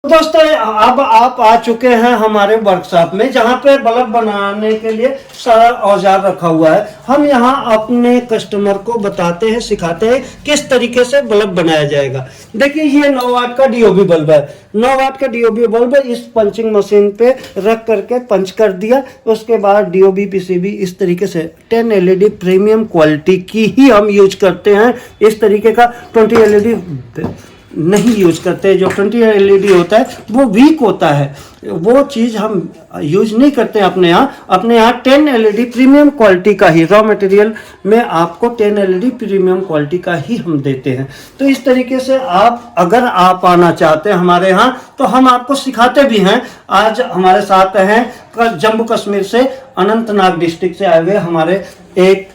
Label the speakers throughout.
Speaker 1: दोस्तों अब आप आ चुके हैं हमारे वर्कशॉप में, जहां पे बल्ब बनाने के लिए सारा औजार रखा हुआ है। हम यहां अपने कस्टमर को बताते हैं, सिखाते हैं किस तरीके से बल्ब बनाया जाएगा। देखिए ये 9 वाट का डीओबी बल्ब है। 9 वाट का डीओबी बल्ब इस पंचिंग मशीन पे रख करके पंच कर दिया। उसके बाद डीओबी पीसीबी इस तरीके से 10 एलईडी प्रीमियम क्वालिटी की ही हम यूज करते हैं। इस तरीके का 20 एलईडी नहीं यूज करते। जो 20 एलईडी होता है वो वीक होता है, वो चीज़ हम यूज नहीं करते अपने यहाँ। अपने यहाँ 10 एलईडी प्रीमियम क्वालिटी का ही रॉ मटेरियल में आपको 10 एलईडी प्रीमियम क्वालिटी का ही हम देते हैं। तो इस तरीके से आप अगर आप आना चाहते हैं हमारे यहाँ तो हम आपको सिखाते भी हैं। आज हमारे साथ हैं जम्मू कश्मीर से, अनंतनाग डिस्ट्रिक्ट से आए हुए हमारे एक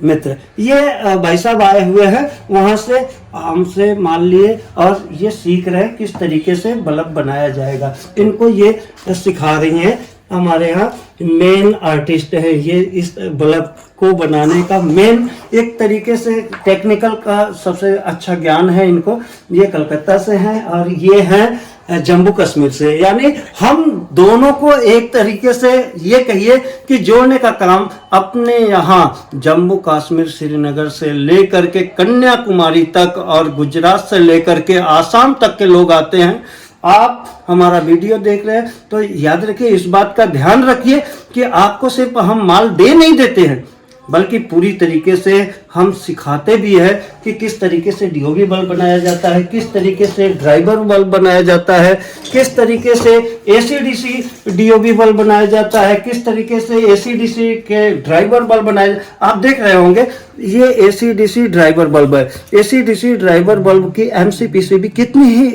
Speaker 1: मित्र। ये भाई साहब आए हुए हैं वहां से, हमसे माल लिए और ये सीख रहे हैं किस तरीके से बल्ब बनाया जाएगा। इनको ये सिखा रही हैं हमारे यहाँ मेन आर्टिस्ट है। ये इस बल्ब को बनाने का मेन एक तरीके से टेक्निकल का सबसे अच्छा ज्ञान है इनको। ये कलकत्ता से हैं और ये हैं जम्मू कश्मीर से। यानी हम दोनों को एक तरीके से ये कहिए कि जोड़ने का काम अपने यहाँ जम्मू कश्मीर श्रीनगर से लेकर के कन्याकुमारी तक और गुजरात से लेकर के आसाम तक के लोग आते हैं। आप हमारा वीडियो देख रहे हैं तो याद रखिए, इस बात का ध्यान रखिए कि आपको सिर्फ हम माल दे नहीं देते हैं, बल्कि पूरी तरीके से हम सिखाते भी है कि किस तरीके से डीओबी बल्ब बनाया जाता है, किस तरीके से ड्राइवर बल्ब बनाया जाता है, किस तरीके से एसी-डीसी डीओबी बल्ब बनाया जाता है, किस तरीके से एसी-डीसी के ड्राइवर बल्ब बनाए। आप देख रहे होंगे ये एसी-डीसी ड्राइवर बल्ब है। एसी-डीसी ड्राइवर बल्ब की एमसीपीसीबी कितनी ही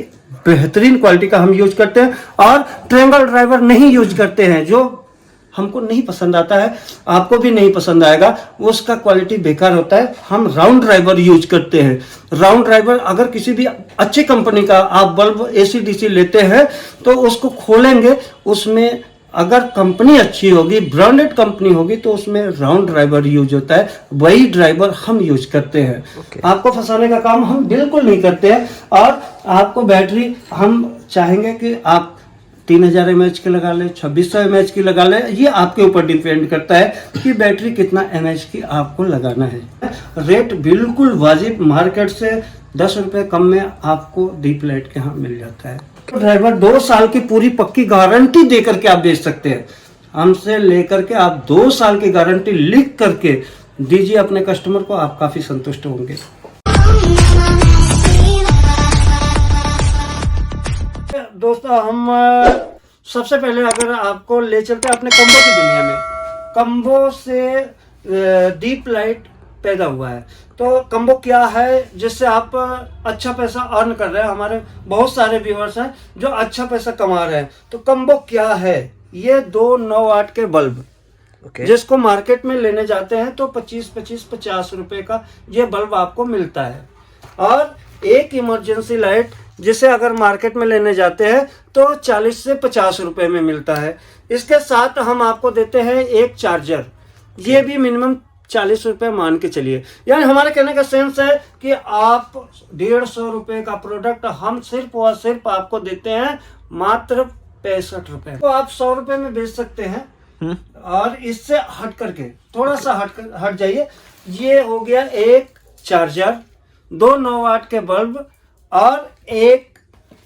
Speaker 1: बेहतरीन क्वालिटी का हम यूज करते हैं और ट्रायंगल ड्राइवर नहीं यूज करते हैं, जो हमको नहीं पसंद आता है, आपको भी नहीं पसंद आएगा, उसका क्वालिटी बेकार होता है। हम राउंड ड्राइवर यूज करते हैं। राउंड ड्राइवर अगर किसी भी अच्छी कंपनी का आप बल्ब एसी-डीसी लेते हैं तो उसको खोलेंगे, उसमें अगर कंपनी अच्छी होगी, ब्रांडेड कंपनी होगी तो उसमें राउंड ड्राइवर यूज होता है। वही ड्राइवर हम यूज करते हैं। आपको फंसाने का काम हम बिल्कुल नहीं करते हैं। और आपको बैटरी हम चाहेंगे कि आप 3000 mAh की लगा ले, 2600 mAh की लगा ले, ये आपके ऊपर डिपेंड करता है कि बैटरी कितना mAh की आपको लगाना है। रेट बिल्कुल वाजिब, मार्केट से 10 रुपये कम में आपको डीप लाइट के यहाँ मिल जाता है। ड्राइवर 2 साल की पूरी पक्की गारंटी दे करके आप बेच सकते हैं। हमसे लेकर के आप 2 साल की गारंटी लिख करके दीजिए अपने कस्टमर को, आप काफ़ी संतुष्ट होंगे। दोस्तों हम सबसे पहले अगर आपको ले चलते हैं अपने कम्बो की दुनिया में। कम्बो से डीप लाइट पैदा हुआ है। तो कम्बो क्या है जिससे आप अच्छा पैसा अर्न कर रहे हैं। हमारे बहुत सारे व्यूअर्स हैं जो अच्छा पैसा कमा रहे हैं। तो कम्बो क्या है? ये 2 9 वाट के बल्ब जिसको मार्केट में लेने जाते हैं तो 25-50 रुपए का ये बल्ब आपको मिलता है। और एक इमरजेंसी लाइट जिसे अगर मार्केट में लेने जाते हैं तो 40 से 50 रुपए में मिलता है। इसके साथ हम आपको देते हैं एक चार्जर, ये भी मिनिमम 40 रुपए मान के चलिए। यानी हमारे कहने का सेंस है कि आप 150 रुपए का प्रोडक्ट हम सिर्फ और सिर्फ आपको देते हैं मात्र 65 रुपए। तो आप 100 रुपए में बेच सकते हैं। और इससे हट करके थोड़ा सा हट जाइए। ये हो गया एक चार्जर, 2 9 वाट के बल्ब और एक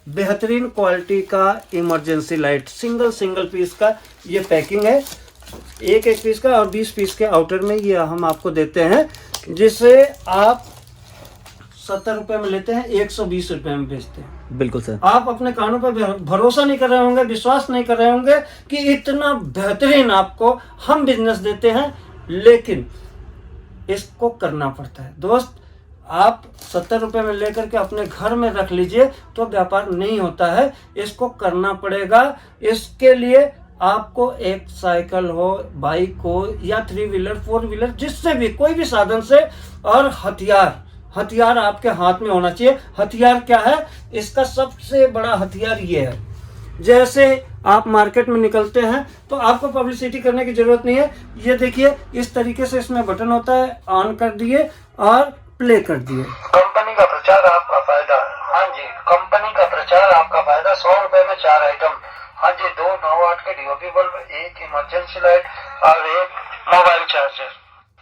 Speaker 1: बेहतरीन क्वालिटी का इमरजेंसी लाइट। सिंगल पीस का ये पैकिंग है, एक पीस का और 20 पीस के आउटर में ये हम आपको देते हैं, जिसे आप 70 रुपए में लेते हैं, 120 रुपए में बेचते हैं।
Speaker 2: बिल्कुल सर।
Speaker 1: आप अपने कानों पर भरोसा नहीं कर रहे होंगे, विश्वास नहीं कर रहे होंगे कि इतना बेहतरीन आपको हम बिजनेस देते हैं, लेकिन इसको करना पड़ता है। दोस्त, आप 70 रुपए में लेकर के अपने घर में रख लीजिए तो व्यापार नहीं होता है, इसको करना पड़ेगा। इसके लिए आपको एक साइकिल हो, बाइक हो या 3 व्हीलर 4 व्हीलर, जिससे भी कोई भी साधन से, और हथियार आपके हाथ में होना चाहिए। हथियार क्या है? इसका सबसे बड़ा हथियार ये है। जैसे आप मार्केट में निकलते हैं तो आपको पब्लिसिटी करने की जरूरत नहीं है। ये देखिए, इस तरीके से इसमें बटन होता है, ऑन कर दिए और प्ले कर दिए।
Speaker 2: कंपनी का प्रचार आपका फायदा। हाँ जी, कंपनी का प्रचार आपका फायदा। 100 रुपए में 4 आइटम। हाँ जी, 2 9 वाट के डीओपी बल्ब, 1 इमरजेंसी लाइट और 1 मोबाइल चार्जर।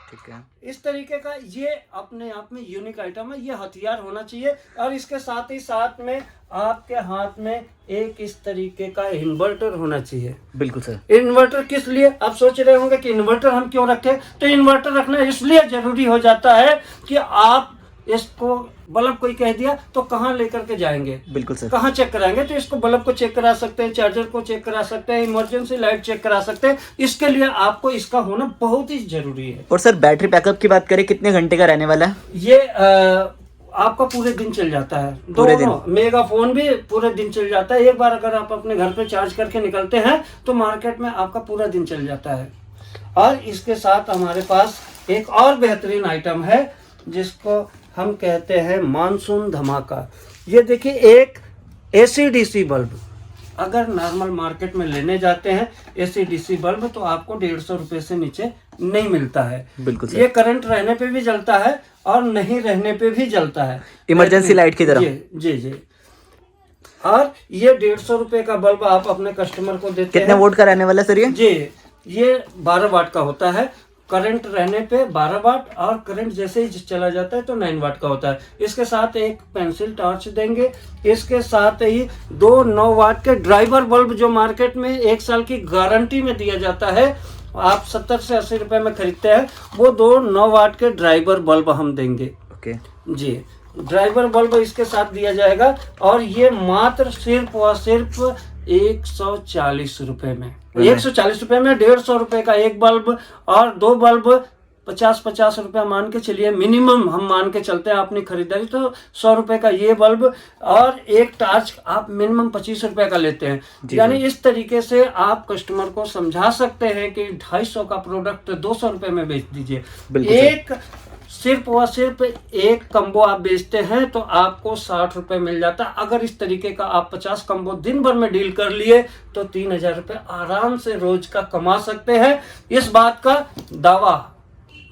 Speaker 3: ठीक है।
Speaker 1: इस तरीके का ये अपने आप में यूनिक आइटम है, ये हथियार होना चाहिए। और इसके साथ ही साथ में आपके हाथ में एक इस तरीके का इन्वर्टर होना चाहिए।
Speaker 3: बिल्कुल सर।
Speaker 1: इन्वर्टर किस लिए? आप सोच रहे होंगे कि इन्वर्टर हम क्यों रखें। तो इन्वर्टर रखना इसलिए जरूरी हो जाता है कि आप इसको बल्ब कोई कह दिया तो कहाँ लेकर के जाएंगे,
Speaker 3: बिल्कुल सर।
Speaker 1: कहाँ चेक कराएंगे। तो इसको बल्ब को चेक करा सकते हैं, चार्जर को चेक करा सकते हैं, इमरजेंसी लाइट चेक करा सकते हैं। इसके लिए आपको इसका होना बहुत ही जरूरी है।
Speaker 3: और सर बैटरी बैकअप की बात करें, कितने घंटे का रहने वाला है?
Speaker 1: ये आपका पूरे दिन चल जाता है।
Speaker 3: पूरे दिन?
Speaker 1: दोनों मेगाफोन भी पूरे दिन चल जाता है। एक बार अगर आप अपने घर पे चार्ज करके निकलते हैं तो मार्केट में आपका पूरा दिन चल जाता है। और इसके साथ हमारे पास एक और बेहतरीन आइटम है जिसको हम कहते हैं मानसून धमाका। ये देखिए, एक एसी-डीसी बल्ब अगर नॉर्मल मार्केट में लेने जाते हैं एसी-डीसी बल्ब तो आपको 150 रुपए से नीचे नहीं मिलता है।
Speaker 3: बिल्कुल सर।
Speaker 1: ये करंट रहने पे भी जलता है और नहीं रहने पे भी जलता है,
Speaker 3: इमरजेंसी लाइट की तरह।
Speaker 1: जी जी। और ये 150 रुपए का बल्ब आप अपने कस्टमर को देते
Speaker 3: कितने
Speaker 1: हैं।
Speaker 3: वोल्ट का रहने वाला है सर ये?
Speaker 1: जी, ये 12 वाट का होता है। करंट रहने पे 12 वाट और करंट जैसे ही चला जाता है तो 9 वाट का होता है। इसके साथ एक पेंसिल टॉर्च देंगे। इसके साथ ही 2 9 वाट के ड्राइवर बल्ब जो मार्केट में 1 साल की गारंटी में दिया जाता है, आप 70 से 80 रुपए में खरीदते हैं, वो 2 9 वाट के ड्राइवर बल्ब हम देंगे।
Speaker 3: ओके
Speaker 1: जी, ड्राइवर बल्ब इसके साथ दिया जाएगा। और ये मात्र सिर्फ और सिर्फ 140 रुपए में, 140 रुपए में 150 रुपए का एक बल्ब और 2 बल्ब 50-50 रुपया मान के चलिए, मिनिमम हम मान के चलते हैं अपनी खरीदारी। तो 100 रुपए का ये बल्ब और एक टार्च आप मिनिमम 25 रुपए का लेते हैं। यानी इस तरीके से आप कस्टमर को समझा सकते हैं कि 250 का प्रोडक्ट 200 रुपए में बेच दीजिए। एक सिर्फ और सिर्फ एक कम्बो आप बेचते हैं तो आपको 60 रुपए मिल जाता है। अगर इस तरीके का आप 50 कम्बो दिन भर में डील कर लिए तो 3000 रुपए आराम से रोज का कमा सकते हैं। इस बात का दावा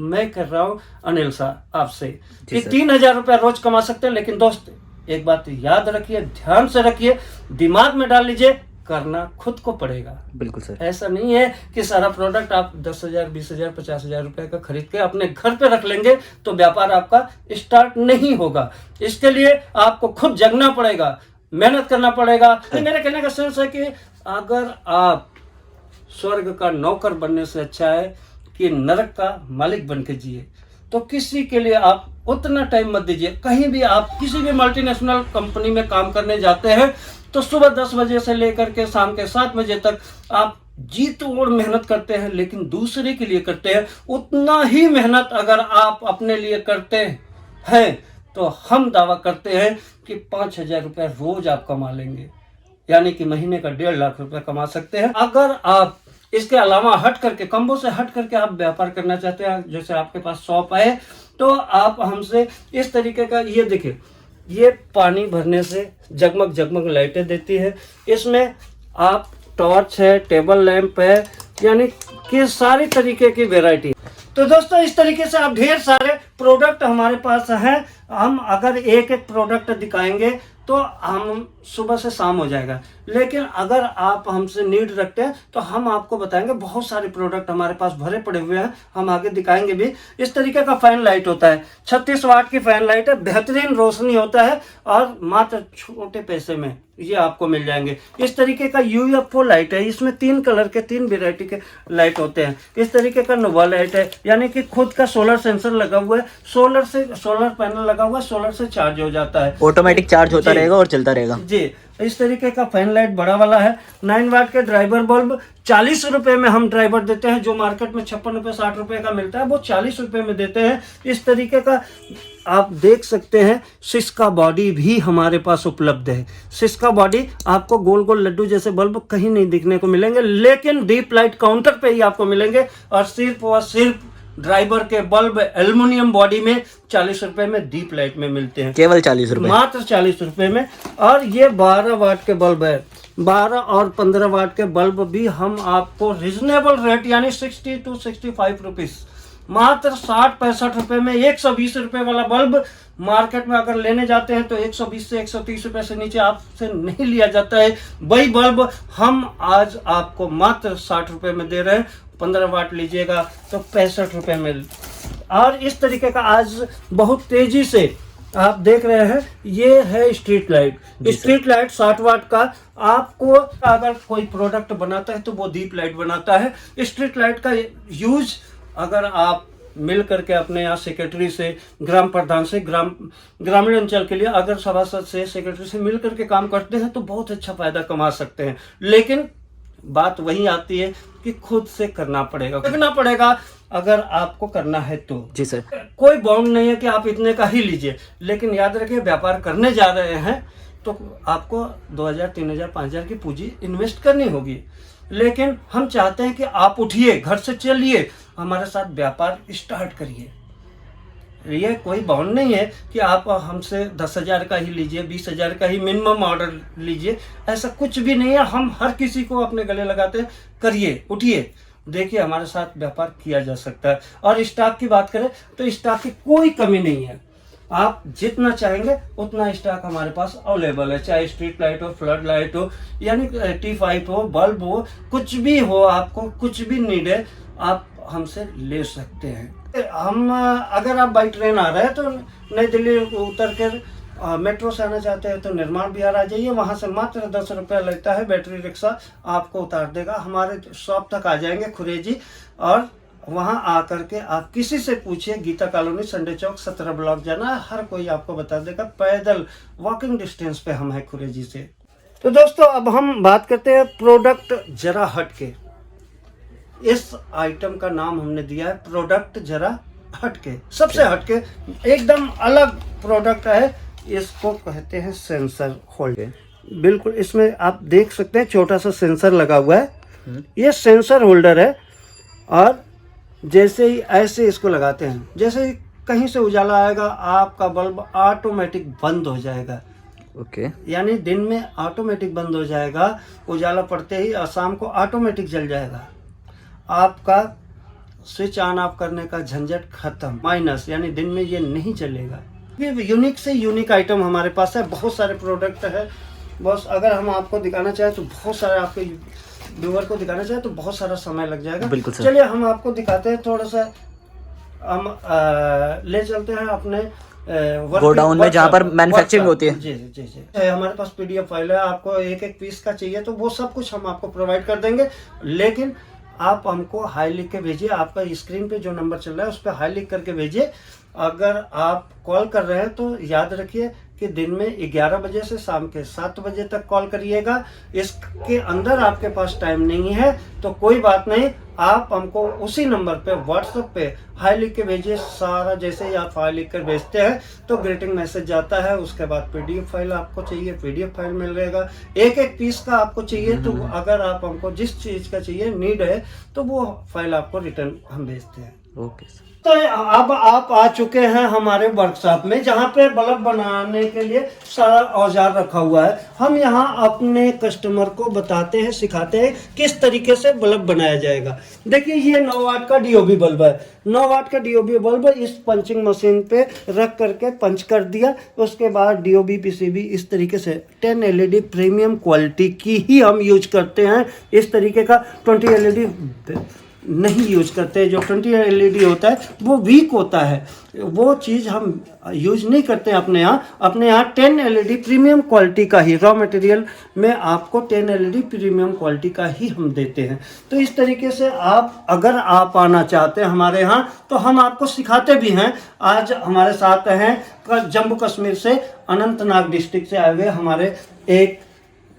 Speaker 1: मैं कर रहा हूं अनिल साहब आपसे कि 3000 रुपए रोज कमा सकते हैं। लेकिन दोस्त एक बात याद रखिए, ध्यान से रखिए, दिमाग में डाल लीजिए, करना खुद को पड़ेगा।
Speaker 3: बिल्कुल सर।
Speaker 1: ऐसा नहीं है कि सारा प्रोडक्ट आप 10,000 20,000 50,000 रुपए का खरीद के अपने घर पे रख लेंगे तो व्यापार आपका स्टार्ट नहीं होगा। इसके लिए आपको खुद जगना पड़ेगा, मेहनत करना पड़ेगा। तो मेरे कहने का सेंस है कि अगर आप स्वर्ग का नौकर बनने से अच्छा है कि नरक का मालिक बन के जिए। तो किसी के लिए आप उतना टाइम मत दीजिए। कहीं भी आप किसी भी मल्टीनेशनल कंपनी में काम करने जाते हैं तो सुबह 10 बजे से लेकर के शाम के 7 बजे तक आप जी तोड़ मेहनत करते हैं, लेकिन दूसरे के लिए करते हैं। उतना ही मेहनत अगर आप अपने लिए करते हैं तो हम दावा करते हैं कि 5,000 रुपये रोज आप कमा लेंगे, यानी कि महीने का 1.5 लाख रुपए कमा सकते हैं। अगर आप इसके अलावा हट करके, कम्बो से हट करके आप व्यापार करना चाहते हैं, जैसे आपके पास शॉप है, तो आप हमसे इस तरीके का, ये देखिए, ये पानी भरने से जगमग जगमग लाइटें देती है। इसमें आप टॉर्च है, टेबल लैंप है, यानी कि सारी तरीके की वैरायटी। तो दोस्तों इस तरीके से आप ढेर सारे प्रोडक्ट हमारे पास हैं। हम अगर एक एक प्रोडक्ट दिखाएंगे तो हम सुबह से शाम हो जाएगा, लेकिन अगर आप हमसे नीड रखते हैं तो हम आपको बताएंगे। बहुत सारे प्रोडक्ट हमारे पास भरे पड़े हुए हैं, हम आगे दिखाएंगे भी। इस तरीके का फैन लाइट होता है, 36 वाट की फैन लाइट है, बेहतरीन रोशनी होता है और मात्र छोटे पैसे में ये आपको मिल जाएंगे। इस तरीके का यूएफओ लाइट है, इसमें 3 कलर के 3 वेराइटी के लाइट होते हैं। इस तरीके का नोवा लाइट है, यानी कि खुद का सोलर सेंसर लगा हुआ है, सोलर पैनल लगा हुआ है, सोलर से चार्ज हो जाता है,
Speaker 3: ऑटोमेटिक चार्ज होता रहेगा और चलता रहेगा
Speaker 1: जी। इस तरीके का फैन लाइट बड़ा वाला है। 9 वाट के ड्राइवर बल्ब 40 रुपए में हम ड्राइवर देते हैं। जो मार्केट में 56 रुपए 60 रुपए का मिलता है वो 40 रुपए में देते हैं। इस तरीके का आप देख सकते हैं। सिस्का बॉडी भी हमारे पास उपलब्ध है। सिस्का बॉडी आपको गोल गोल लड्डू जैसे बल्ब कहीं नहीं दिखने को मिलेंगे, लेकिन डीप लाइट काउंटर पे ही आपको मिलेंगे। और सिर्फ ड्राइवर के बल्ब एल्युमिनियम बॉडी में 40 रुपए में डीप लाइट में मिलते हैं,
Speaker 3: केवल 40 रुपए,
Speaker 1: मात्र 40 रुपए में। और ये 12 वाट के बल्ब है, 12 और 15 वाट के बल्ब भी हम आपको रिजनेबल रेट यानी 60 to 65 रुपीस मात्र 60-65 रुपए में 120 रुपए वाला बल्ब मार्केट में अगर लेने जाते हैं तो 120 से 130 रुपए से नीचे आपसे नहीं लिया जाता है। वही बल्ब हम आज आपको मात्र 60 रुपए में दे रहे हैं। 15 वाट लीजिएगा तो 65 रुपए में। और इस तरीके का आज बहुत तेजी से आप देख रहे हैं, ये है स्ट्रीट लाइट। स्ट्रीट लाइट 60 वाट का। आपको अगर कोई प्रोडक्ट बनाता है तो वो दीप लाइट बनाता है। स्ट्रीट लाइट का यूज अगर आप मिल करके अपने यहाँ सेक्रेटरी से, ग्राम प्रधान से, ग्रामीण अंचल के लिए अगर सभासद से, सेक्रेटरी से मिल करके काम करते हैं तो बहुत अच्छा फायदा कमा सकते हैं। लेकिन बात वही आती है कि खुद से करना पड़ेगा अगर आपको करना है तो।
Speaker 3: जी सर।
Speaker 1: कोई बाउंड नहीं है कि आप इतने का ही लीजिए, लेकिन याद रखिए व्यापार करने जा रहे हैं तो आपको 2000, 3000, 5000 की पूंजी इन्वेस्ट करनी होगी। लेकिन हम चाहते हैं कि आप उठिए, घर से चलिए, हमारे साथ व्यापार स्टार्ट करिए। ये कोई बाउंड नहीं है कि आप हमसे 10,000 का ही लीजिए, 20,000 का ही मिनिमम ऑर्डर लीजिए, ऐसा कुछ भी नहीं है। हम हर किसी को अपने गले लगाते हैं, करिए, उठिए, देखिए हमारे साथ व्यापार किया जा सकता है। और स्टॉक की बात करें तो स्टॉक की कोई कमी नहीं है। आप जितना चाहेंगे उतना स्टॉक हमारे पास अवेलेबल है, चाहे स्ट्रीट लाइट हो, फ्लड लाइट हो, यानी T5 हो, बल्ब हो, कुछ भी हो, आपको कुछ भी नीड है आप हमसे ले सकते हैं। हम अगर आप बाई ट्रेन आ रहे हैं तो नई दिल्ली उतर कर मेट्रो से आना चाहते हैं तो निर्माण बिहार आ जाइए, वहाँ से मात्र 10 रुपया लगता है। बैटरी रिक्शा आपको उतार देगा, हमारे शॉप तक आ जाएंगे खुरेजी, और वहाँ आकर के आप किसी से पूछिए, गीता कॉलोनी, संडे चौक, 17 ब्लॉक जाना है, हर कोई आपको बता देगा। पैदल वॉकिंग डिस्टेंस पे हम हैं खुरेजी से। तो दोस्तों अब हम बात करते हैं प्रोडक्ट जरा हटके। इस आइटम का नाम हमने दिया है प्रोडक्ट जरा हटके, सबसे हटके, एकदम अलग प्रोडक्ट है। इसको कहते हैं सेंसर होल्डर। बिल्कुल, इसमें आप देख सकते हैं छोटा सा सेंसर लगा हुआ है। ये सेंसर होल्डर है, और जैसे ही ऐसे इसको लगाते हैं, जैसे ही कहीं से उजाला आएगा आपका बल्ब ऑटोमेटिक बंद हो जाएगा।
Speaker 3: ओके।
Speaker 1: यानी दिन में ऑटोमेटिक बंद हो जाएगा, उजाला पड़ते ही, और शाम को ऑटोमेटिक जल जाएगा। आपका स्विच ऑन ऑफ करने का झंझट खत्म, माइनस, यानी दिन में ये नहीं चलेगा। ये यूनिक से यूनिक आइटम हमारे पास है, बहुत सारे प्रोडक्ट है। बस अगर हम आपको दिखाना चाहें तो बहुत सारे, आपके व्यूअर को दिखाना चाहें तो बहुत सारा समय लग जाएगा।
Speaker 3: बिल्कुल सर।
Speaker 1: चलिए हम आपको दिखाते हैं, थोड़ा सा हम ले चलते हैं अपने
Speaker 3: गोडाउन में जहाँ पर मैन्युफैक्चरिंग होती है।
Speaker 1: जी जी जी। हमारे पास PDF फाइल है, आपको एक एक पीस का चाहिए तो वो सब कुछ हम आपको प्रोवाइड कर देंगे। लेकिन आप हमको हाई लिख के भेजिए, आपका स्क्रीन पे जो नंबर चल रहा है उस पर हाई लिख करके भेजिए। अगर आप कॉल कर रहे हैं तो याद रखिए कि दिन में 11 बजे से शाम के 7 बजे तक कॉल करिएगा। इसके अंदर आपके पास टाइम नहीं है तो कोई बात नहीं, आप हमको उसी नंबर पे व्हाट्सएप पे हाई लिख के भेजिए। सारा जैसे ही आप हाई लिख कर भेजते हैं तो ग्रीटिंग मैसेज जाता है, उसके बाद PDF फाइल आपको चाहिए, PDF फाइल मिल जाएगा। एक एक पीस का आपको चाहिए तो अगर आप हमको जिस चीज़ का चाहिए, नीड है, तो वो फाइल आपको रिटर्न हम भेजते हैं।
Speaker 3: Okay sir.
Speaker 1: तो अब आप आ चुके हैं हमारे वर्कशॉप में, जहाँ पे बल्ब बनाने के लिए सारा औजार रखा हुआ है। हम यहाँ अपने कस्टमर को बताते हैं, सिखाते हैं किस तरीके से बल्ब बनाया जाएगा। देखिए ये 9 वाट का DOB बल्ब है। 9 वाट का DOB बल्ब इस पंचिंग मशीन पे रख करके पंच कर दिया। उसके बाद DOB PCB इस तरीके से 10 LED प्रीमियम क्वालिटी की ही हम यूज करते हैं। इस तरीके का 20 LED नहीं यूज करते। जो 20 LED होता है वो वीक होता है, वो चीज़ हम यूज नहीं करते अपने यहाँ। अपने यहाँ 10 LED प्रीमियम क्वालिटी का ही, रॉ मटेरियल में आपको 10 LED प्रीमियम क्वालिटी का ही हम देते हैं। तो इस तरीके से आप अगर आप आना चाहते हैं हमारे यहाँ तो हम आपको सिखाते भी हैं। आज हमारे साथ हैं जम्मू कश्मीर से, अनंतनाग डिस्ट्रिक्ट से आए हुए हमारे एक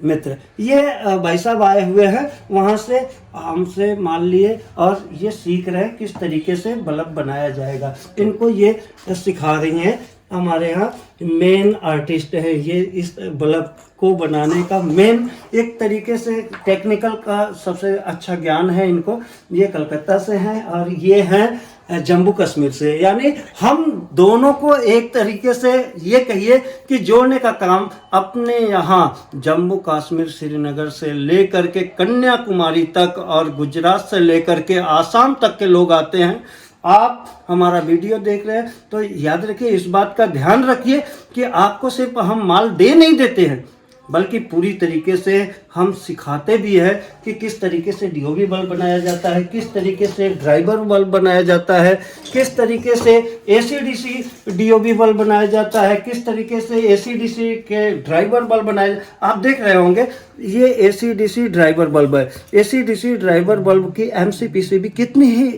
Speaker 1: मित्र। ये भाई साहब आए हुए हैं वहाँ से, हमसे माल लिए और ये सीख रहे हैं किस तरीके से बल्ब बनाया जाएगा। इनको ये सिखा रही हैं हमारे यहाँ मेन आर्टिस्ट है। ये इस बल्ब को बनाने का मेन एक तरीके से टेक्निकल का सबसे अच्छा ज्ञान है इनको। ये कलकत्ता से हैं और ये हैं जम्मू कश्मीर से। यानी हम दोनों को एक तरीके से ये कहिए कि जोड़ने का काम अपने यहाँ जम्मू कश्मीर, श्रीनगर से लेकर के कन्याकुमारी तक और गुजरात से लेकर के आसाम तक के लोग आते हैं आप हमारा वीडियो देख रहे हैं तो याद रखिए, इस बात का ध्यान रखिए कि आपको सिर्फ हम माल दे नहीं देते हैं, बल्कि पूरी तरीके से हम सिखाते भी हैं कि किस तरीके से डीओबी बल्ब बनाया जाता है, किस तरीके से ड्राइवर बल्ब बनाया जाता है, किस तरीके से एसी-डीसी डीओबी बल्ब बनाया जाता है, किस तरीके से एसी-डीसी के ड्राइवर बल्ब बनाए। आप देख रहे होंगे ये एसी-डीसी ड्राइवर बल्ब है। एसी-डीसी ड्राइवर बल्ब की एमसीपीसीबी कितनी ही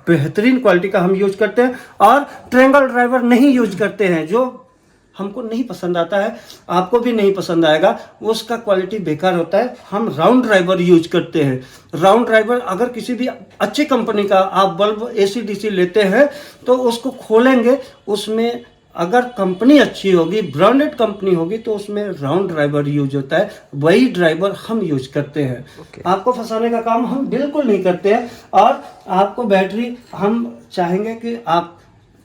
Speaker 1: बेहतरीन क्वालिटी का हम यूज करते हैं, और ट्रायंगल ड्राइवर नहीं यूज करते हैं, जो हमको नहीं पसंद आता है, आपको भी नहीं पसंद आएगा, उसका क्वालिटी बेकार होता है। हम राउंड ड्राइवर यूज करते हैं। राउंड ड्राइवर अगर किसी भी अच्छी कंपनी का आप बल्ब एसी-डीसी लेते हैं तो उसको खोलेंगे, उसमें अगर कंपनी अच्छी होगी, ब्रांडेड कंपनी होगी, तो उसमें राउंड ड्राइवर यूज होता है। वही ड्राइवर हम यूज करते हैं। आपको फंसाने का काम हम बिल्कुल नहीं करते हैं। और आपको बैटरी हम चाहेंगे कि आप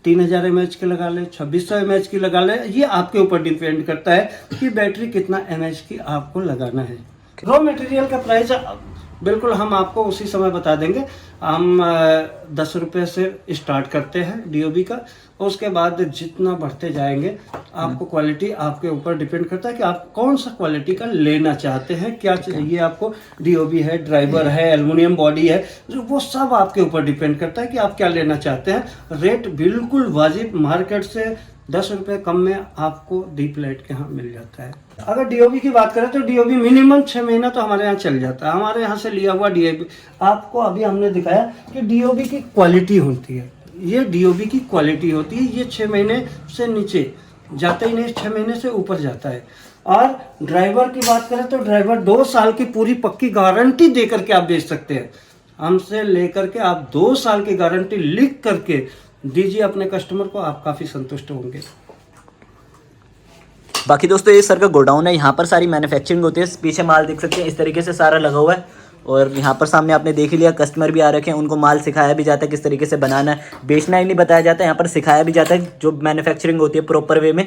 Speaker 1: 3000 mAh की लगा ले, 2600 mAh की लगा ले, ये आपके ऊपर डिपेंड करता है कि बैटरी कितना mAh की आपको लगाना है। रॉ मटेरियल का प्राइस बिल्कुल हम आपको उसी समय बता देंगे। हम 10 रुपये से स्टार्ट करते हैं डीओबी का, उसके बाद जितना बढ़ते जाएंगे आपको क्वालिटी आपके ऊपर डिपेंड करता है कि आप कौन सा क्वालिटी का लेना चाहते हैं, क्या चाहिए आपको। डीओबी है, ड्राइवर है, एल्युमिनियम बॉडी है, वो सब आपके ऊपर डिपेंड करता है कि आप क्या लेना चाहते हैं। रेट बिल्कुल वाजिब, मार्केट से 10 रुपये कम में आपको डीप लाइट के यहाँ मिल जाता है। अगर डीओबी की बात करें तो डीओबी मिनिमम 6 महीना तो हमारे यहाँ चल जाता है। हमारे यहाँ से लिया हुआ डीओबी आपको अभी हमने दिखाया कि डीओबी की क्वालिटी होती है, ये डीओबी की क्वालिटी होती है। ये 6 महीने से नीचे जाता ही नहीं, 6 महीने से ऊपर जाता है। और ड्राइवर की बात करें तो ड्राइवर 2 साल की पूरी पक्की गारंटी दे करके आप बेच सकते हैं। हमसे लेकर के आप 2 साल की गारंटी लिख करके दीजिए अपने कस्टमर को, आप काफ़ी संतुष्ट होंगे।
Speaker 3: बाकी दोस्तों ये सर का गोडाउन है, यहाँ पर सारी मैन्युफैक्चरिंग होती है। पीछे माल देख सकते हैं, इस तरीके से सारा लगा हुआ है। और यहाँ पर सामने आपने देख ही लिया, कस्टमर भी आ रखे हैं, उनको माल सिखाया भी जाता है किस तरीके से बनाना है। बेचना ही नहीं बताया जाता है, यहाँ पर सिखाया भी जाता है जो मैन्युफैक्चरिंग होती है प्रॉपर वे में।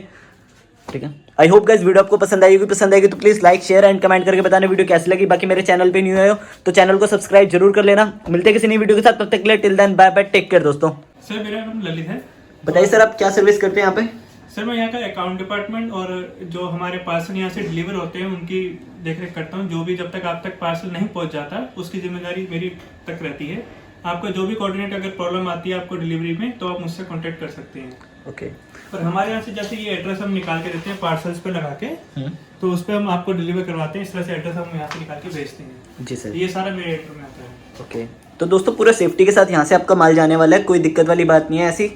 Speaker 3: ठीक है, आई होप गाइस वीडियो आपको पसंद आएगी। पसंद आएगी तो please like, share and comment करके बताना वीडियो कैसी लगी। बाकी मेरे चैनल पे न्यू आए हो तो चैनल को सब्सक्राइब जरूर कर लेना। मिलते हैं किसी नई वीडियो के साथ, तब तक के लिए till then bye bye, take care दोस्तों।
Speaker 4: सर मेरा नाम ललित है।
Speaker 3: बताइए सर आप क्या सर्विस करते हैं यहाँ पे?
Speaker 4: सर मैं यहाँ का अकाउंट डिपार्टमेंट और जो हमारे पार्सल यहाँ से डिलीवर होते हैं उनकी देखरेख करता हूँ। जो भी जब तक आप तक पार्सल नहीं पहुँच जाता उसकी जिम्मेदारी मेरी तक रहती है। आपको जो भी कोऑर्डिनेट अगर प्रॉब्लम आती है आपको डिलीवरी में, तो आप मुझसे कांटेक्ट कर सकते हैं।
Speaker 3: ओके।
Speaker 4: और हमारे यहाँ से जैसे ये एड्रेस हम निकाल के देते हैं पार्सल्स पे लगा के, तो उस पर हम आपको डिलीवर करवाते हैं। इस तरह से एड्रेस हम यहाँ से निकाल के भेजते हैं।
Speaker 3: जी सर,
Speaker 4: ये सारा मेरे एड्रेस में आता है।
Speaker 3: ओके। तो दोस्तों पूरा सेफ्टी के साथ यहाँ से आपका माल जाने वाला है, कोई दिक्कत वाली बात नहीं है ऐसी।